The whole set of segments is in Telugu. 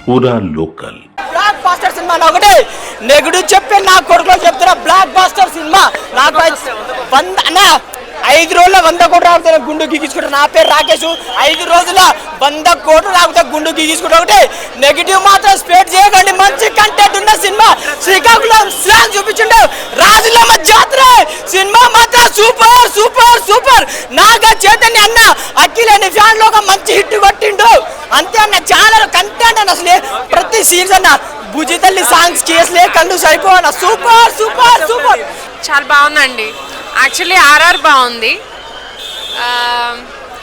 పూరా లోకల్. బ్లాక్ బాస్టర్ సినిమా ఒకటి నెగిటివ్ చెప్పే నా కొడుకులో చెప్తున్నా. బ్లాక్ బాస్టర్ సినిమా నాకు 5 రోజుల 100 కోట్లు రాకపోతే గుండు గీగించుకుంటారు. నా పేరు రాకేష్. 5 రోజుల 100 కోట్లు రాకపోతే గుండు గీగించుకుంటారు. ఒకటి నెగిటివ్ మాత్రం స్ప్రెడ్ చేయకండి. మంచి కంటెంట్ ఉన్న సినిమా. శ్రీకాకుళం స్లాంగ్ చూపించిండు. రాజులమ్మ జాతర సినిమా మాత్రం super super super. Naga Chaitanya అన్న అఖిలేని ఫ్యాన్ లో ఒక మంచి హిట్ కొట్టిండు. అంతే అన్న. ఛానల్ కంటెంట్ అన్న అసలే ప్రతి సీజన్ భుజి తల్లి సాంగ్స్ కేసులే కళ్ళు సరిపోవన్న. Super super super. చాలా బాగుందండి. యాక్చువల్లీ ఆర్ఆర్ బాగుంది.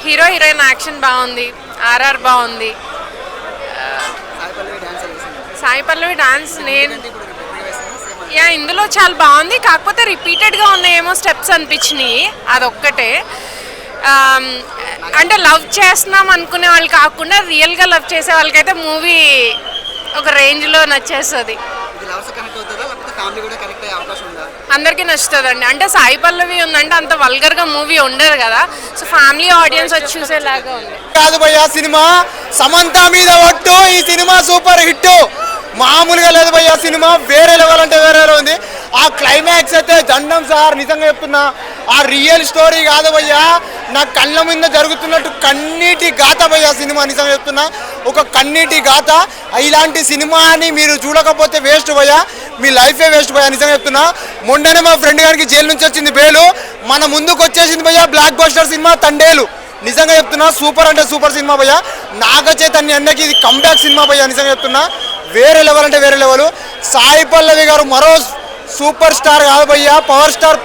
హీరో హీరోయిన్ యాక్షన్ బాగుంది. ఆర్ఆర్ బాగుంది. సాయి పల్లవి డాన్స్ ఇందులో చాలా బాగుంది. కాకపోతే రిపీటెడ్గా ఉన్నాయేమో స్టెప్స్ అనిపించినాయి. అదొక్కటే. అంటే లవ్ చేస్తున్నాం అనుకునే వాళ్ళు కాకుండా రియల్గా లవ్ చేసే వాళ్ళకైతే మూవీ ఒక రేంజ్లో నచ్చేస్తుంది. అందరికీ నచ్చుతుందండి. అంటే సాయి పల్లవి ఉందంటే అంత వల్గర్గా మూవీ ఉండదు కదా. సో ఫ్యామిలీ ఆడియన్స్ వచ్చి చూసేలాగా ఉంది. కాదు భయ్యా, సినిమా సమంత మీద ఒట్టు. ఈ సినిమా సూపర్ హిట్. మామూలుగా లేదు భయ్యా. సినిమా వేరే లెవెల్ అంటే వేరే ఉంది. ఆ క్లైమాక్స్ అయితే దండం సార్. నిజంగా చెప్తున్నా, ఆ రియల్ స్టోరీ కాదు భయ్యా, నా కళ్ళ మీద జరుగుతున్నట్టు కన్నీటి గాథ భయ్యా సినిమా. నిజంగా చెప్తున్నా, ఒక కన్నీటి గాథ. ఇలాంటి సినిమాని మీరు చూడకపోతే వేస్ట్ భయ్యా, మీ లైఫే వేస్ట్ భయ్యా. నిజంగా చెప్తున్నా, మొన్ననే మా ఫ్రెండ్ గారికి జైలు నుంచి వచ్చింది బెయిలు. మన ముందుకు వచ్చేసింది భయ్యా బ్లాక్ బస్టర్ సినిమా తండేలు. నిజంగా చెప్తున్నా, సూపర్ అంటే సూపర్ సినిమా భయ్యా. నాగ చైతన్య అన్నకి ఇది కంబ్యాక్ సినిమా భయ్యా. నిజంగా చెప్తున్నా, వేరే లెవెల్ అంటే వేరే లెవెల్. సాయి పల్లవి గారు మరో సూపర్ స్టార్ కాదు భయ్యా, పవర్ స్టార్.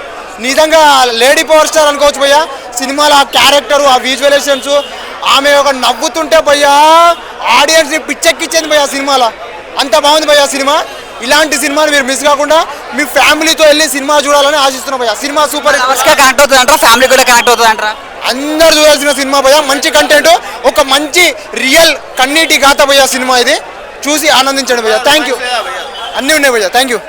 నిజంగా లేడీ పవర్ స్టార్ అనుకోవచ్చు భయ్యా. సినిమాలో ఆ క్యారెక్టరు, ఆ విజువలైజేషన్స్, ఆమె ఒక నవ్వుతుంటే భయ్యా ఆడియన్స్ని పిచ్చెక్కిచ్చేది భయ్యా సినిమాలో. అంత బాగుంది భయ్యా సినిమా. ఇలాంటి సినిమాని మీరు మిస్ కాకుండా మీ ఫ్యామిలీతో వెళ్ళి సినిమా చూడాలని ఆశిస్తున్నాం భయ్యా. సినిమా సూపర్ కనెక్ట్ అవుతుంది అంటారా? ఫ్యామిలీ కూడా కనెక్ట్ అవుతుంది అంటారా? అందరు చూడాల్సిన సినిమా భయ్యా. మంచి కంటెంట్, ఒక మంచి రియల్ కన్నీటి గాథ భయ్యా సినిమా. ఇది చూసి ఆనందించండి భయ్యా. Thank you. అన్నీ ఉన్నాయి భయ్యా. Thank you.